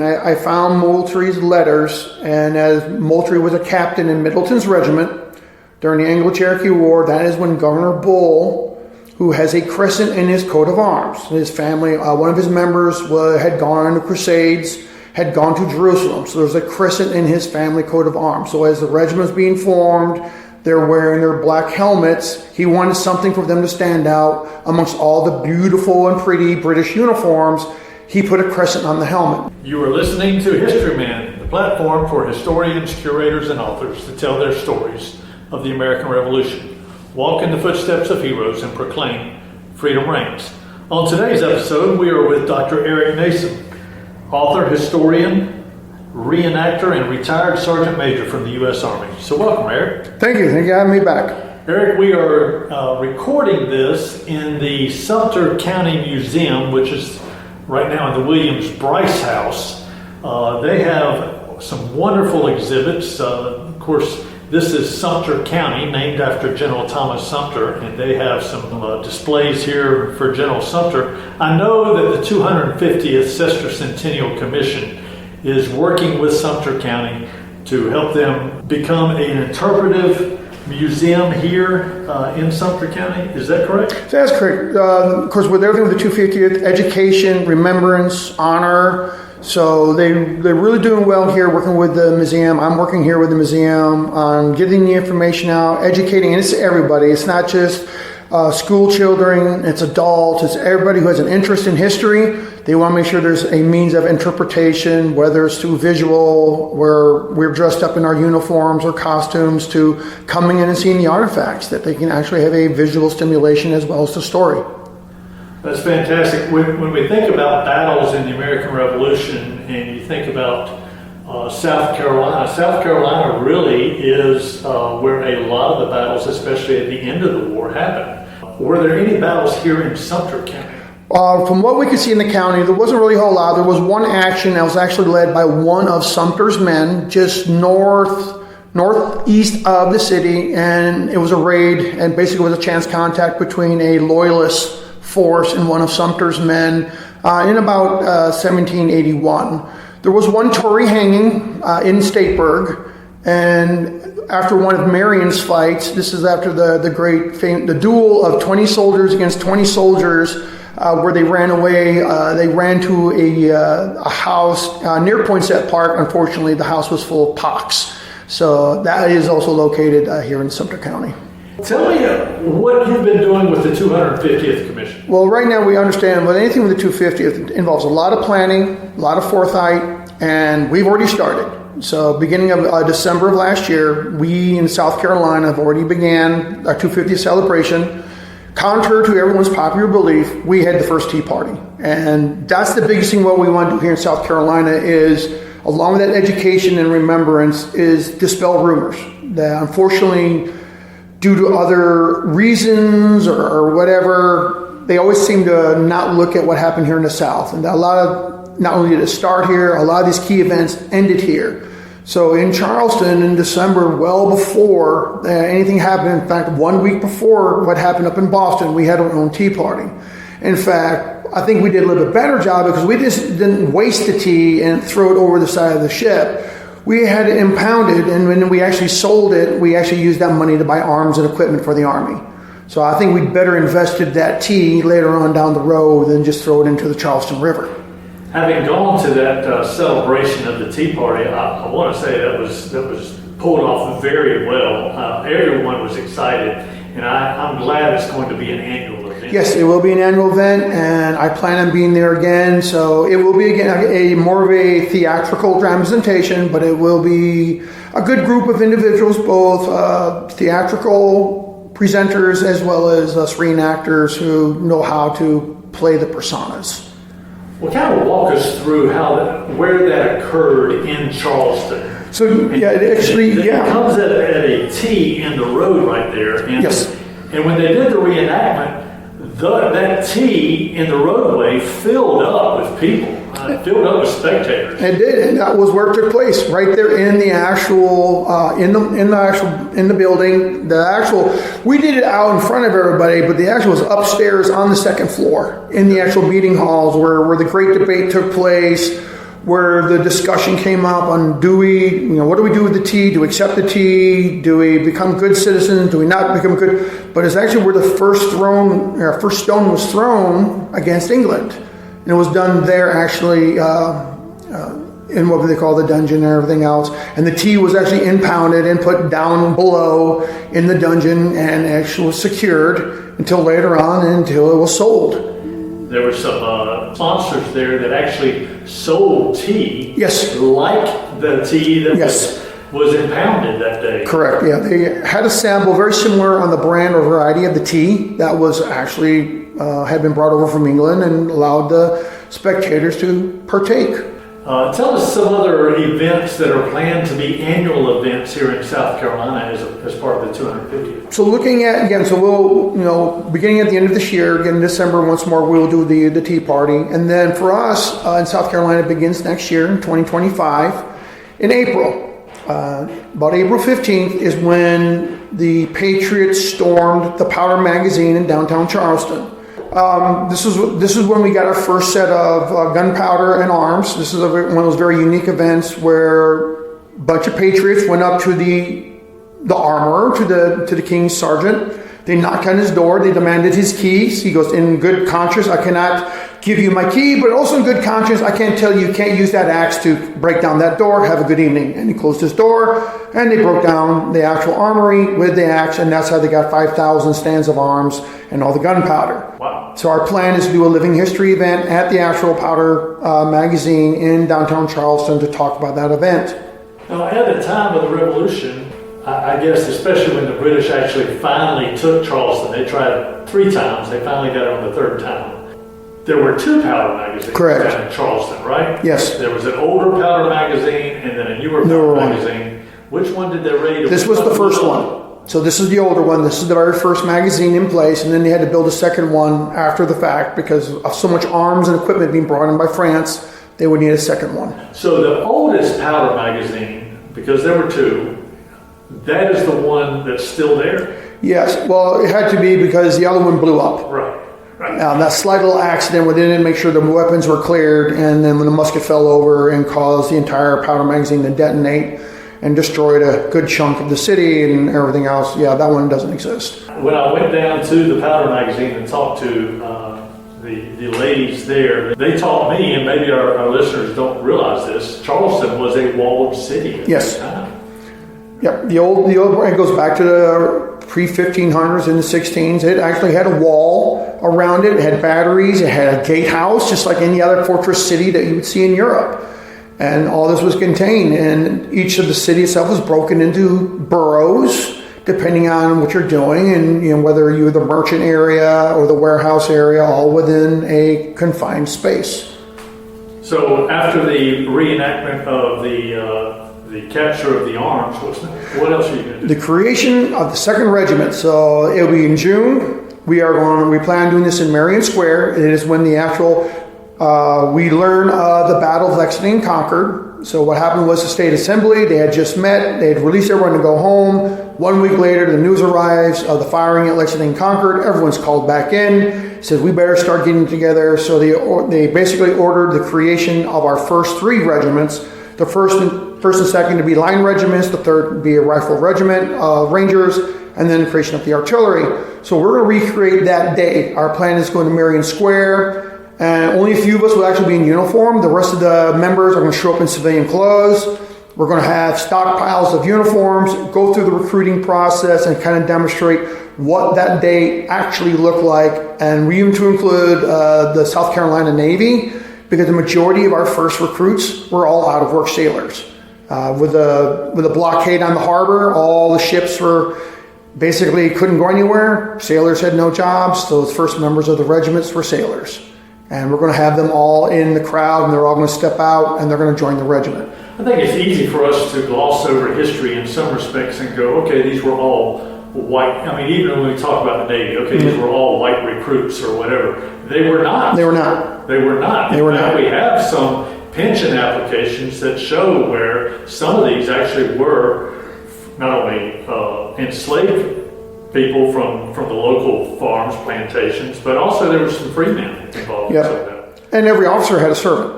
I found Moultrie's letters, and as Moultrie was a captain in Middleton's regiment during the Anglo-Cherokee War, that is when Governor Bull, who has a crescent in his coat of arms, his family, one of his members had gone on the Crusades, had gone to Jerusalem, so there's a crescent in his family coat of arms. So as the regiment was being formed, they're wearing their black helmets. He wanted something for them to stand out amongst all the beautiful and pretty British uniforms. He put a crescent on the helmet. You are listening to Historyman, the platform for historians, curators, and authors to tell their stories of the American Revolution. Walk in the footsteps of heroes and proclaim freedom reigns. On today's episode, we are with Dr. Erick Nason, author, historian, reenactor, and retired Sergeant Major from the U.S. Army. So welcome, Erick. Thank you. Thank you for having me back. Erick, we are recording this in the Sumter County Museum, which is right now in the Williams Bryce House. They have some wonderful exhibits. Of course, this is Sumter County, named after General Thomas Sumter, and they have some displays here for General Sumter. I know that the 250th Sesquicentennial Commission is working with Sumter County to help them become an interpretive museum here in Sumter County. Is that correct? That's correct. Of course, with everything with the 250th, education, remembrance, honor. So they're really doing well here working with the museum. I'm working here with the museum on getting the information out, educating, and it's everybody. It's not just school children, it's adults, it's everybody who has an interest in history. They want to make sure there's a means of interpretation, whether it's through visual, where we're dressed up in our uniforms or costumes, to coming in and seeing the artifacts, that they can actually have a visual stimulation as well as the story. That's fantastic. When we think about battles in the American Revolution and you think about South Carolina really is where a lot of the battles, especially at the end of the war, happened. Were there any battles here in Sumter County? From what we could see in the county, there wasn't really a whole lot. There was one action that was actually led by one of Sumter's men just northeast of the city, and it was a raid, and basically it was a chance contact between a loyalist force and one of Sumter's men in about 1781. There was one Tory hanging in Stateburg, and after one of Marion's fights, this is after the duel of 20 soldiers against 20 soldiers, where they ran away. They ran to a house near Poinsett Park. Unfortunately, the house was full of pox. So that is also located here in Sumter County. Tell me what you've been doing with the 250th Commission. Well, right now we understand with anything with the 250th, it involves a lot of planning, a lot of foresight, and we've already started. So beginning of December of last year, we in South Carolina have already began our 250th celebration. Contrary to everyone's popular belief, we had the first Tea Party. And that's the biggest thing what we want to do here in South Carolina is, along with that education and remembrance, is dispel rumors that unfortunately, due to other reasons or whatever, they always seem to not look at what happened here in the South. And a lot of, not only did it start here, a lot of these key events ended here. So in Charleston in December, well before anything happened, in fact, 1 week before what happened up in Boston, we had our own Tea Party. In fact, I think we did a little bit better job because we just didn't waste the tea and throw it over the side of the ship. We had it impounded, and when we actually sold it, we actually used that money to buy arms and equipment for the Army. So I think we'd better invested that tea later on down the road than just throw it into the Charleston River. Having gone to that celebration of the Tea Party, I want to say that was pulled off very well. Everyone was excited, and I'm glad it's going to be an annual event. Yes, it will be an annual event, and I plan on being there again. So it will be again a more of a theatrical representation, but it will be a good group of individuals, both theatrical presenters as well as us reenactors who know how to play the personas. Well, kind of walk us through where that occurred in Charleston. So yeah, it comes at a T in the road right there. And, yes. And when they did the reenactment, that T in the roadway filled up with people, filled up with spectators. It did, and that was where it took place, right there in the actual, in the building. We did it out in front of everybody, but the actual was upstairs on the second floor in the actual meeting halls where the great debate took place, where the discussion came up on what do we do with the tea? Do we accept the tea? Do we become good citizens? Do we not become good? But it's actually where the first stone was thrown against England. And it was done there actually in what they call the dungeon and everything else. And the tea was actually impounded and put down below in the dungeon and actually was secured until later on, until it was sold. There were some sponsors there that actually sold tea. Yes. Like the tea that Yes. was impounded that day. Correct, yeah. They had a sample very similar on the brand or variety of the tea that was actually had been brought over from England and allowed the spectators to partake. Tell us some other events that are planned to be annual events here in South Carolina as part of the 250th. So looking at, again, so we'll, beginning at the end of this year, again, in December, once more, we'll do the Tea Party. And then for us, in South Carolina, it begins next year in 2025 in April. About April 15th is when the Patriots stormed the Powder Magazine in downtown Charleston. This is when we got our first set of gunpowder and arms. This is one of those very unique events where a bunch of patriots went up to the armorer, to the king's sergeant. They knocked on his door. They demanded his keys. He goes, in good conscience, I cannot give you my key, but also in good conscience, I can't tell you can't use that axe to break down that door. Have a good evening. And he closed his door, and they broke down the actual armory with the axe, and that's how they got 5,000 stands of arms and all the gunpowder. Wow. So our plan is to do a living history event at the actual Powder Magazine in downtown Charleston to talk about that event. Now, at the time of the Revolution, I guess especially when the British actually finally took Charleston, they tried 3 times, they finally got it on the 3rd time. There were 2 powder magazines Correct. down in Charleston, right? Yes. There was an older powder magazine and then a newer powder magazine. Which one did they raid? This was the first one. So this is the older one. This is the very first magazine in place, and then they had to build a second one after the fact because of so much arms and equipment being brought in by France. They would need a second one. So the oldest powder magazine, because there were 2, that is the one that's still there? Yes. Well, it had to be because the other one blew up. Right. That slight little accident where they didn't make sure the weapons were cleared, and then when the musket fell over and caused the entire powder magazine to detonate and destroyed a good chunk of the city and everything else, yeah, that one doesn't exist. When I went down to the powder magazine and talked to the ladies there, they taught me, and maybe our listeners don't realize this, Charleston was a walled city at Yes. that time. Yeah, the old it goes back to the pre-1500s in the 16s. It actually had a wall around it. It had batteries. It had a gatehouse, just like any other fortress city that you would see in Europe. And all this was contained. And each of the city itself was broken into boroughs, depending on what you're doing, and whether you're the merchant area or the warehouse area, all within a confined space. So after the reenactment of the capture of the arms, what else are you going to do? The creation of the 2nd Regiment. So it'll be in June. We plan on doing this in Marion Square. It is when the actual, we learn the Battle of Lexington and Concord. So what happened was the State Assembly, they had just met, they had released everyone to go home. 1 week later, the news arrives of the firing at Lexington and Concord. Everyone's called back in, says we better start getting together. So they basically ordered the creation of our first 3 regiments. The first and second to be line regiments, the third would be a rifle regiment, Rangers, and then the creation of the artillery. So we're going to recreate that day. Our plan is going to Marion Square, and only a few of us will actually be in uniform. The rest of the members are going to show up in civilian clothes. We're going to have stockpiles of uniforms, go through the recruiting process, and kind of demonstrate what that day actually looked like. And we even to include the South Carolina Navy, because the majority of our first recruits were all out-of-work sailors. With a blockade on the harbor, all the ships were basically couldn't go anywhere. Sailors had no jobs, so the first members of the regiments were sailors. And we're going to have them all in the crowd, and they're all going to step out, and they're going to join the regiment. I think it's easy for us to gloss over history in some respects and go, okay, these were all white. I mean, even when we talk about the Navy, okay, these were all white recruits or whatever. They were not. They were not. They were not. They were not. We have some pension applications that show where some of these actually were not only enslaved people from the local farms, plantations, but also there were some free men involved. Yep. And every officer had a servant.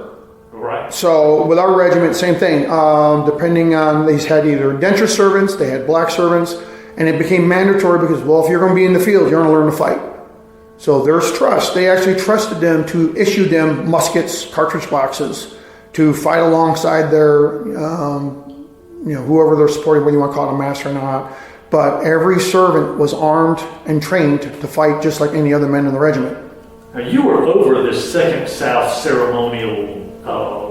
Right. Right. So with our regiment, same thing. Depending on, they had either indentured servants, they had black servants, and it became mandatory because, well, if you're going to be in the field, you're going to learn to fight. So there's trust. They actually trusted them to issue them muskets, cartridge boxes, to fight alongside their, whoever they're supporting, whether you want to call it a master or not. But every servant was armed and trained to fight just like any other men in the regiment. Now, you were over this Second South ceremonial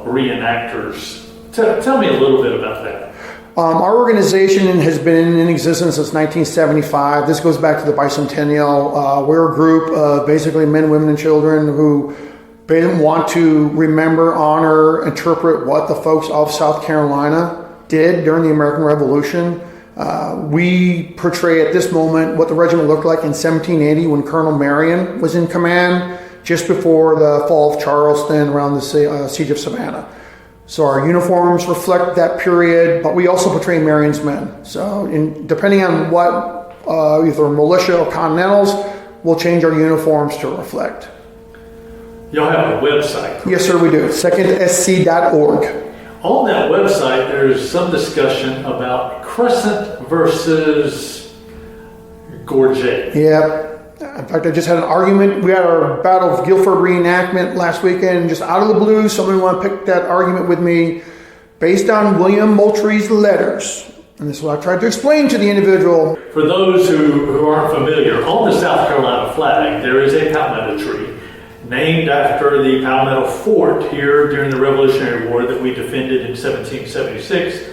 reenactors. Tell me a little bit about that. Our organization has been in existence since 1975. This goes back to the bicentennial. We're a group of basically men, women, and children who want to remember, honor, interpret what the folks of South Carolina did during the American Revolution. We portray at this moment what the regiment looked like in 1780 when Colonel Marion was in command, just before the fall of Charleston, around the siege of Savannah. So our uniforms reflect that period, but we also portray Marion's men. So depending on what, either militia or continentals, we'll change our uniforms to reflect. Y'all have a website. Yes, sir, we do. secondsc.org. On that website, there's some discussion about crescent versus gorget. Yeah. In fact, I just had an argument. We had our Battle of Guilford reenactment last weekend. Just out of the blue, somebody wanted to pick that argument with me based on William Moultrie's letters. And this is what I tried to explain to the individual. For those who aren't familiar, on the South Carolina flag, there is a palmetto tree named after the Palmetto Fort here during the Revolutionary War that we defended in 1776.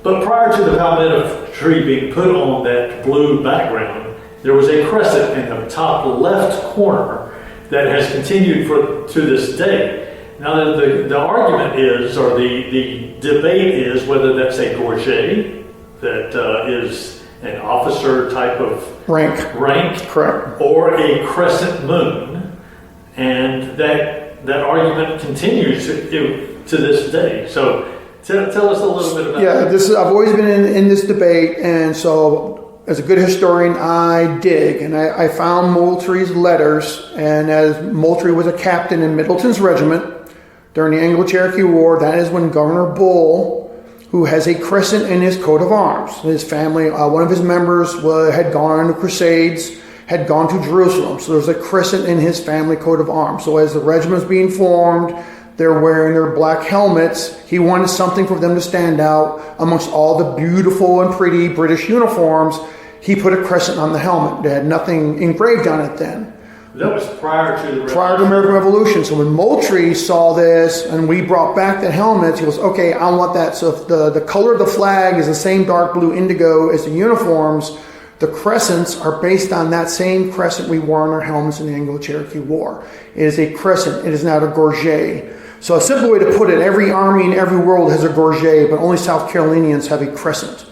But prior to the palmetto tree being put on that blue background, there was a crescent in the top left corner that has continued to this day. Now the argument is, or the debate is, whether that's a gorget, that is an officer type of rank, correct, or a crescent moon. And that argument continues to this day. So tell us a little bit about that. Yeah, I've always been in this debate, and so as a good historian, I dig, and I found Moultrie's letters, and as Moultrie was a captain in Middleton's regiment during the Anglo-Cherokee War, that is when Governor Bull, who has a crescent in his coat of arms, his family, one of his members had gone on the Crusades, had gone to Jerusalem. So there's a crescent in his family coat of arms. So as the regiment was being formed, they're wearing their black helmets. He wanted something for them to stand out amongst all the beautiful and pretty British uniforms. He put a crescent on the helmet. They had nothing engraved on it then. That was prior to the American Revolution. So when Moultrie saw this and we brought back the helmets, he goes, okay, I want that. So if the color of the flag is the same dark blue indigo as the uniforms, the crescents are based on that same crescent we wore on our helmets in the Anglo-Cherokee War. It is a crescent. It is not a gorget. So a simple way to put it, every army in every world has a gorget, but only South Carolinians have a crescent.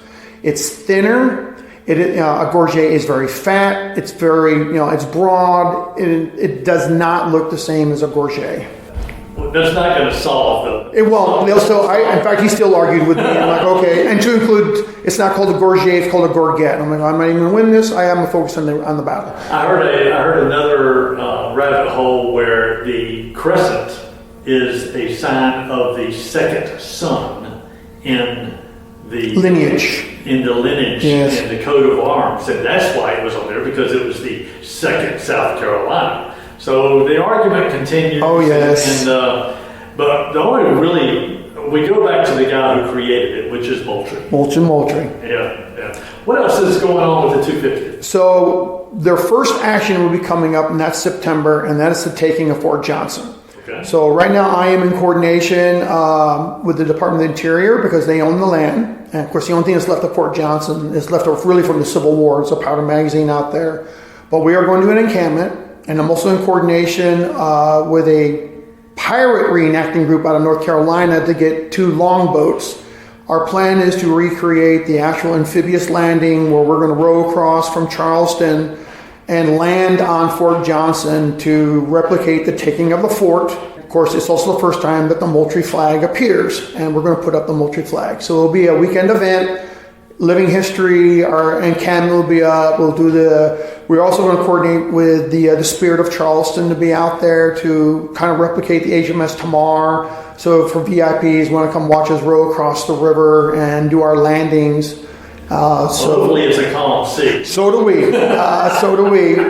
It's thinner. A gorget is very fat. It's very, it's broad. It does not look the same as a gorget. Well, that's not going to solve it won't. They'll still. In fact, he still argued with me. I'm like, okay. And to include, it's not called a gorget. It's called a gorget. I'm like, I'm not even going to win this. I am focused on the battle. I heard another rabbit hole where the crescent is a sign of the second son in the lineage. Yes. In the coat of arms, and that's why it was on there, because it was the second South Carolina. So the argument continues. Oh yes. But the only we go back to the guy who created it, which is Moultrie. Moultrie. Yeah. What else is going on with the 250th? So their first action will be coming up in that September, and that is the taking of Fort Johnson. Okay. So right now I am in coordination with the Department of the Interior because they own the land. And of course the only thing that's left of Fort Johnson is left really from the Civil War. It's a powder magazine out there. But we are going to do an encampment. And I'm also in coordination with a pirate reenacting group out of North Carolina to get 2 longboats. Our plan is to recreate the actual amphibious landing where we're going to row across from Charleston and land on Fort Johnson to replicate the taking of the fort. Of course, it's also the first time that the Moultrie flag appears, and we're going to put up the Moultrie flag. So it'll be a weekend event. Living history, our encampment will be up. We're also going to coordinate with the Spirit of Charleston to be out there to kind of replicate the HMS Tamar. So for VIPs, want to come watch us row across the river and do our landings. So hopefully it's a calm sea. So do we.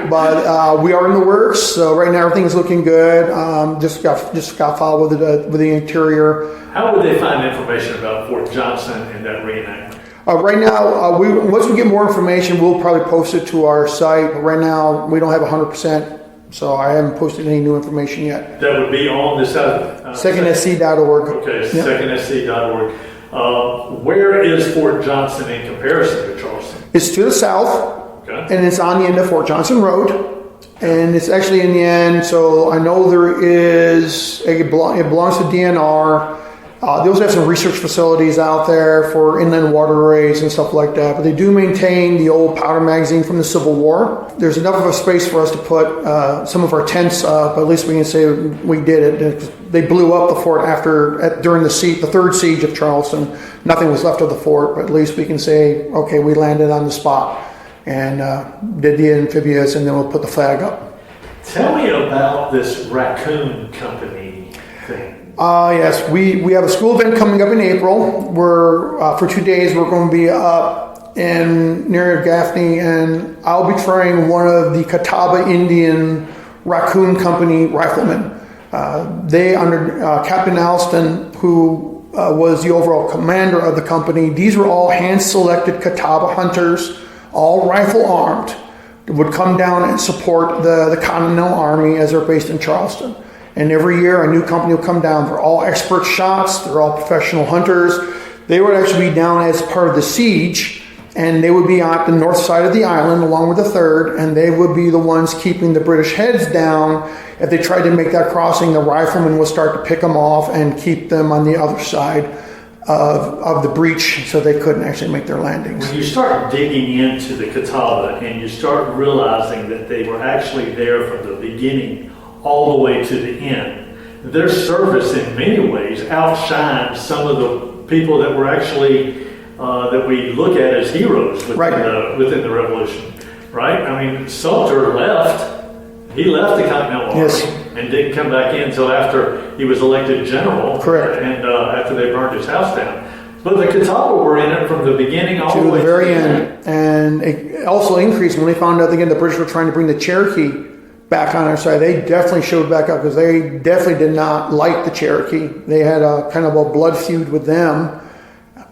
But we are in the works. So right now everything is looking good. Just got filed with the interior. How would they find information about Fort Johnson and that reenactment? Right now, once we get more information, we'll probably post it to our site. But right now, we don't have 100%. So I haven't posted any new information yet. That would be on the secondsc.org. Okay, yep. secondsc.org. Where is Fort Johnson in comparison to Charleston? It's to the south, okay, and it's on the end of Fort Johnson Road, and it's actually in the end. So I know it belongs to DNR. They also have some research facilities out there for inland waterways and stuff like that. But they do maintain the old powder magazine from the Civil War. There's enough of a space for us to put some of our tents up. At least we can say we did it. They blew up the fort during the third siege of Charleston. Nothing was left of the fort, but at least we can say, okay, we landed on the spot and did the amphibious, and then we'll put the flag up. Tell me about this raccoon company thing. Yes, we have a school event coming up in April. For 2 days we're going to be up near Gaffney, and I'll be trying one of the Catawba Indian Raccoon Company riflemen. They under Captain Alston, who was the overall commander of the company. These were all hand-selected Catawba hunters, all rifle armed, would come down and support the Continental Army as they're based in Charleston. And every year a new company will come down. They're all expert shots. They're all professional hunters. They would actually be down as part of the siege, and they would be on the north side of the island along with the 3rd, and they would be the ones keeping the British heads down. If they tried to make that crossing, the riflemen would start to pick them off and keep them on the other side of the breach so they couldn't actually make their landings. When you start digging into the Catawba and you start realizing that they were actually there from the beginning all the way to the end, their service in many ways outshines some of the people that were actually that we look at as heroes within the Revolution, right? I mean, Sumter left. He left the Continental Army and didn't come back in until after he was elected general. Correct. And after they burned his house down. But the Catawba were in it from the beginning all the way to the very end. And it also increased when they found out again the British were trying to bring the Cherokee back on our side. They definitely showed back up because they definitely did not like the Cherokee. They had a kind of a blood feud with them,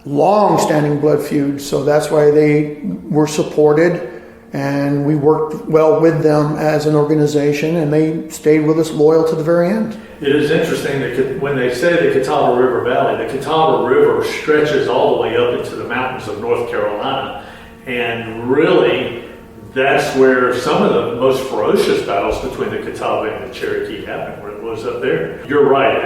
long-standing blood feud. So that's why they were supported, and we worked well with them as an organization, and they stayed with us loyal to the very end. It is interesting that when they say the Catawba River Valley, the Catawba River stretches all the way up into the mountains of North Carolina, and really that's where some of the most ferocious battles between the Catawba and the Cherokee happened, where it was up there. You're right,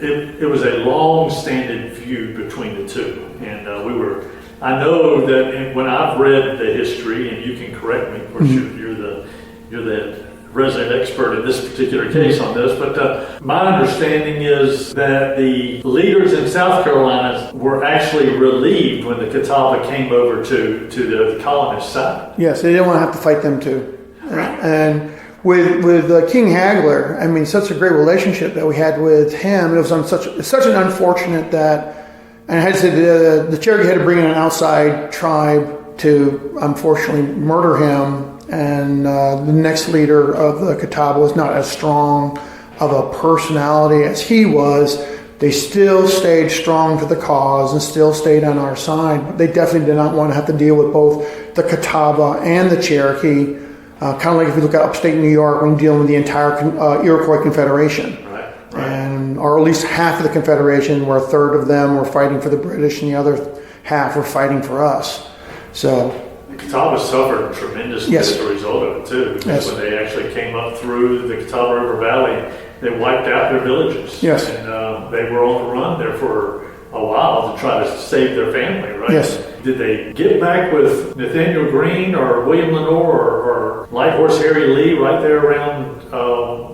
it was a long-standing feud between the two, and I know that when I've read the history, and you can correct me, of course you're the resident expert in this particular case on this, but my understanding is that the leaders in South Carolina were actually relieved when the Catawba came over to the colonist side. Yes, they didn't want to have to fight them too. Right. And with King Hagler, I mean, such a great relationship that we had with him. It was such an unfortunate that, and I had to say the Cherokee had to bring in an outside tribe to unfortunately murder him. And the next leader of the Catawba was not as strong of a personality as he was. They still stayed strong to the cause and still stayed on our side. But they definitely did not want to have to deal with both the Catawba and the Cherokee. Kind of like if you look at upstate New York, when dealing with the entire Iroquois Confederation. Right. Or at least half of the Confederation, where a third of them were fighting for the British and the other half were fighting for us. So the Catawba suffered tremendously as a result of it too, because when they actually came up through the Catawba River Valley, they wiped out their villages. Yes. And they were on the run there for a while to try to save their family, right? Yes. Did they get back with Nathaniel Greene or William Lenore or Light Horse Harry Lee right there around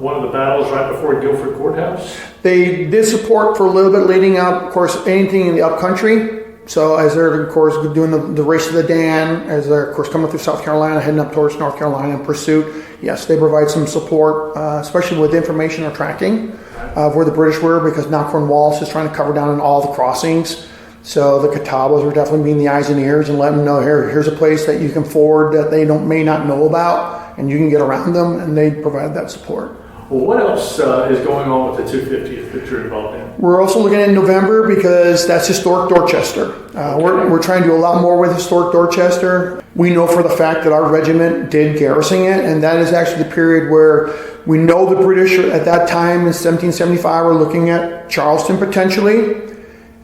one of the battles right before Guilford Courthouse? They did support for a little bit leading up, of course, anything in the upcountry. So as they're, of course, doing the race of the Dan, as they're, of course, coming through South Carolina, heading up towards North Carolina in pursuit, yes, they provide some support, especially with information or tracking. of where the British were, because now Cornwallis is trying to cover down on all the crossings. So the Catawbas are definitely being the eyes and ears and letting them know, here's a place that you can ford that they may not know about, and you can get around them, and they provide that support. Well, what else is going on with the 250th that you're involved in? We're also looking at November, because that's historic Dorchester. We're trying to do a lot more with historic Dorchester. We know for the fact that our regiment did garrison it, and that is actually the period where we know the British at that time in 1775 were looking at Charleston potentially,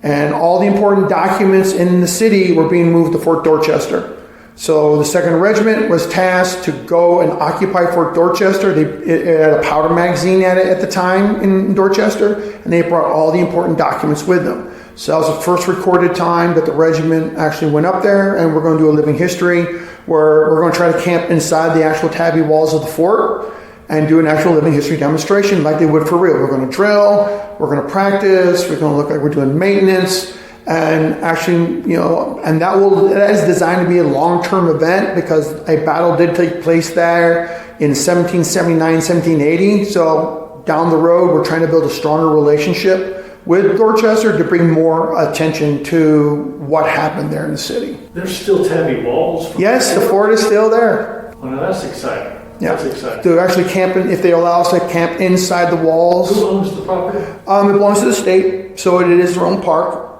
and all the important documents in the city were being moved to Fort Dorchester. So the 2nd Regiment was tasked to go and occupy Fort Dorchester. It had a powder magazine at it at the time in Dorchester, and they brought all the important documents with them. So that was the first recorded time that the regiment actually went up there, and we're going to do a living history where we're going to try to camp inside the actual tabby walls of the fort and do an actual living history demonstration like they would for real. We're going to drill, we're going to practice, we're going to look like we're doing maintenance. And actually, and that is designed to be a long-term event, because a battle did take place there in 1779, 1780. So down the road, we're trying to build a stronger relationship with Dorchester to bring more attention to what happened there in the city. There's still tabby walls? Yes, the fort is still there. Well, now that's exciting. Yeah. That's exciting. To actually camp, if they allow us to camp inside the walls. Who owns the property? It belongs to the state, so it is their own park.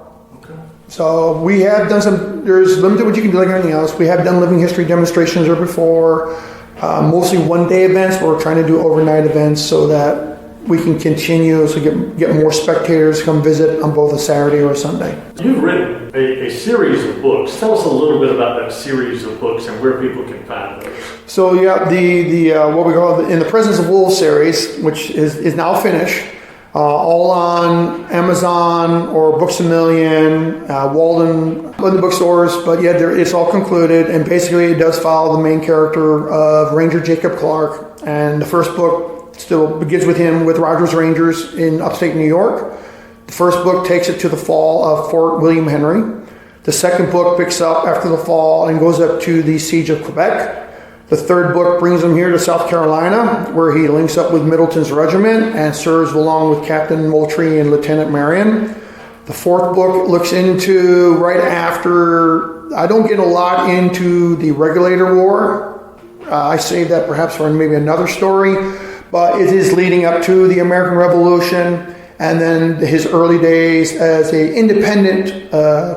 So we have done there's limited what you can do like anything else. We have done living history demonstrations there before, mostly one-day events. We're trying to do overnight events so that we can continue to get more spectators to come visit on both a Saturday or a Sunday. You've written a series of books. Tell us a little bit about that series of books and where people can find those. So yeah, the what we call In the Presence of Wolves series, which is now finished. All on Amazon or Books A Million, Walden, in the bookstores, but yeah, it's all concluded, and basically it does follow the main character of Ranger Jacob Clark, and the first book still begins with him with Rogers Rangers in upstate New York. The first book takes it to the fall of Fort William Henry. The second book picks up after the fall and goes up to the siege of Quebec. The third book brings him here to South Carolina, where he links up with Middleton's regiment and serves along with Captain Moultrie and Lieutenant Marion. The fourth book looks into right after. I don't get a lot into the Regulator War. I save that perhaps for maybe another story, but it is leading up to the American Revolution and then his early days as an independent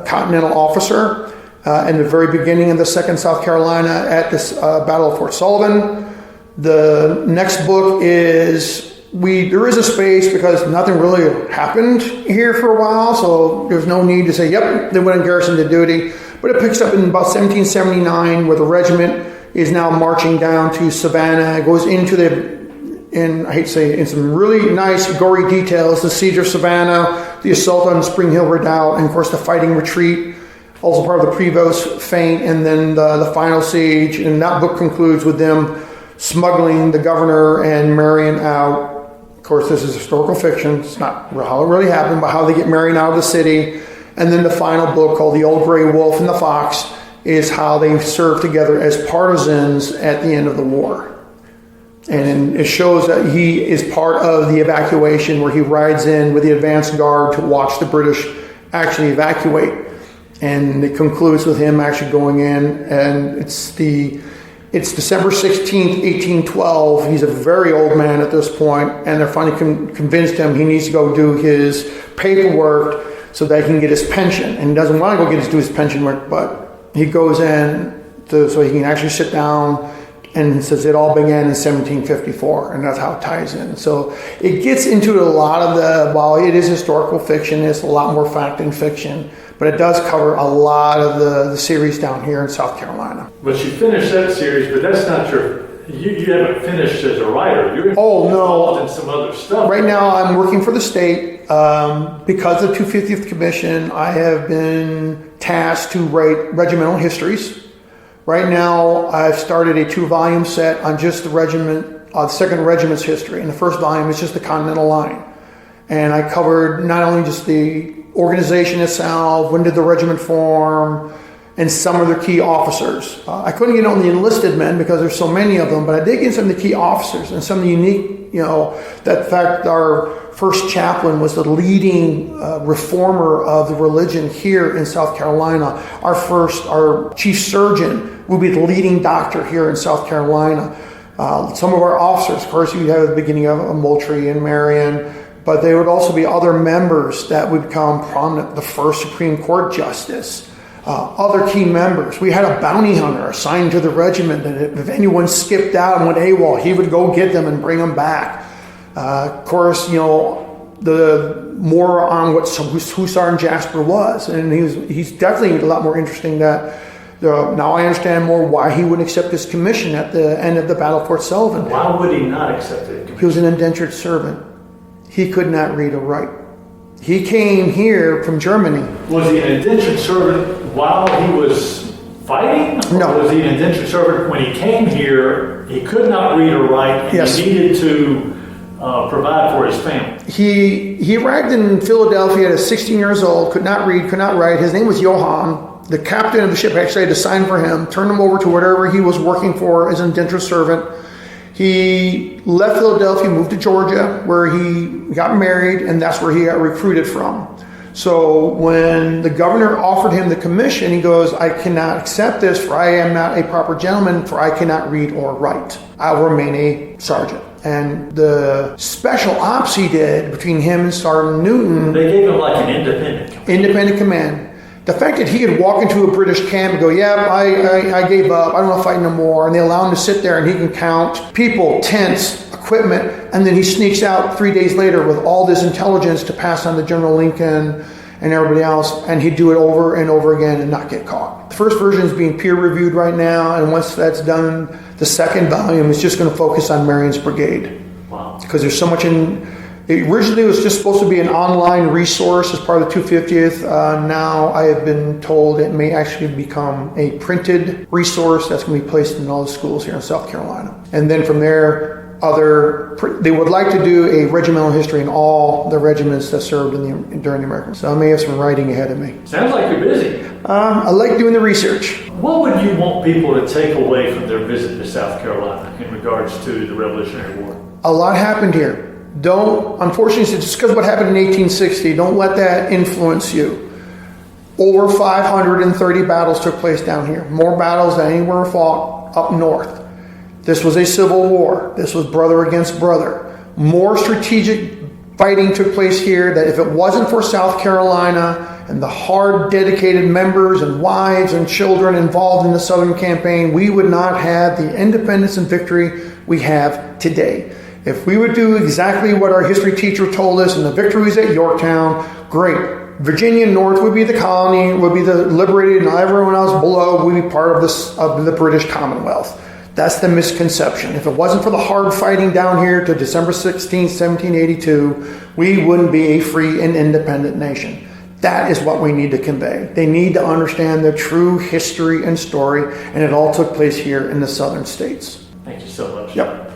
Continental officer. In the very beginning of the 2nd South Carolina at this Battle of Fort Sullivan. The next book is, there is a space because nothing really happened here for a while, so there's no need to say, yep, they went in garrison to duty. But it picks up in about 1779 where the regiment is now marching down to Savannah. It goes into I hate to say it, in some really nice gory details, the siege of Savannah, the assault on Spring Hill Redoubt, and of course the fighting retreat. Also part of the Prevost feint, and then the final siege. And that book concludes with them smuggling the governor and Marion out. Of course, this is historical fiction. It's not how it really happened, but how they get Marion out of the city. And then the final book, called The Old Gray Wolf and the Fox, is how they served together as partisans at the end of the war. And it shows that he is part of the evacuation, where he rides in with the advance guard to watch the British actually evacuate. And it concludes with him actually going in, and it's December 16th, 1812. He's a very old man at this point, and they're finally convinced him he needs to go do his paperwork so that he can get his pension. And he doesn't want to go do his pension work, but he goes in so he can actually sit down, and says it all began in 1754, and that's how it ties in. So it gets into a lot of while it is historical fiction, it's a lot more fact than fiction. But it does cover a lot of the series down here in South Carolina. But you finished that series, but that's not you haven't finished as a writer. You're involved in some other stuff. Right now I'm working for the state. Because of the 250th Commission, I have been tasked to write regimental histories. Right now I've started a 2-volume set on just the regiment, the 2nd Regiment's history. And the first volume is just the Continental Line. And I covered not only just the organization itself, when did the regiment form, and some of the key officers. I couldn't get on the enlisted men because there's so many of them, but I did get some of the key officers and some of the unique that fact our first chaplain was the leading reformer of the religion here in South Carolina. Our chief surgeon will be the leading doctor here in South Carolina. Some of our officers, of course, you have at the beginning of Moultrie and Marion, but there would also be other members that would become prominent. The first Supreme Court justice, other key members. We had a bounty hunter assigned to the regiment, and if anyone skipped out and went AWOL, he would go get them and bring them back. Of course, the more on who Sergeant Jasper was, and he's definitely a lot more interesting. Now I understand more why he wouldn't accept his commission at the end of the Battle of Fort Sullivan. Why would he not accept it? He was an indentured servant. He could not read or write. He came here from Germany. Was he an indentured servant while he was fighting? No. Or was he an indentured servant when he came here? He could not read or write, and Yes. he needed to provide for his family. He arrived in Philadelphia at 16 years old, could not read, could not write. His name was Johann. The captain of the ship actually had to sign for him, turn him over to whatever he was working for as an indentured servant. He left Philadelphia, moved to Georgia, where he got married, and that's where he got recruited from. So when the governor offered him the commission, he goes, I cannot accept this, for I am not a proper gentleman, for I cannot read or write. I will remain a sergeant. And the special ops he did between him and Sergeant Newton, They gave him like an independent command. The fact that he could walk into a British camp and go, I gave up, I don't want to fight no more, and they allow him to sit there and he can count people, tents, equipment, and then he sneaks out 3 days later with all this intelligence to pass on to General Lincoln and everybody else, and he'd do it over and over again and not get caught. The first version is being peer reviewed right now, and once that's done, the second volume is just going to focus on Marion's Brigade. Wow. Because there's so much originally it was just supposed to be an online resource as part of the 250th. Now I have been told it may actually become a printed resource that's going to be placed in all the schools here in South Carolina. And then from there, they would like to do a regimental history in all the regiments that served during the American. So I may have some writing ahead of me. Sounds like you're busy. I like doing the research. What would you want people to take away from their visit to South Carolina in regards to the Revolutionary War? A lot happened here. Unfortunately, just because of what happened in 1860, don't let that influence you. Over 530 battles took place down here. More battles than anywhere fought up north. This was a civil war. This was brother against brother. More strategic fighting took place here that if it wasn't for South Carolina and the hard, dedicated members and wives and children involved in the Southern campaign, we would not have the independence and victory we have today. If we would do exactly what our history teacher told us and the victories at Yorktown, great. Virginia North would be the colony, would be the liberated, and everyone else below would be part of the British Commonwealth. That's the misconception. If it wasn't for the hard fighting down here to December 16, 1782, we wouldn't be a free and independent nation. That is what we need to convey. They need to understand the true history and story, and it all took place here in the southern states. Thank you so much. Yep.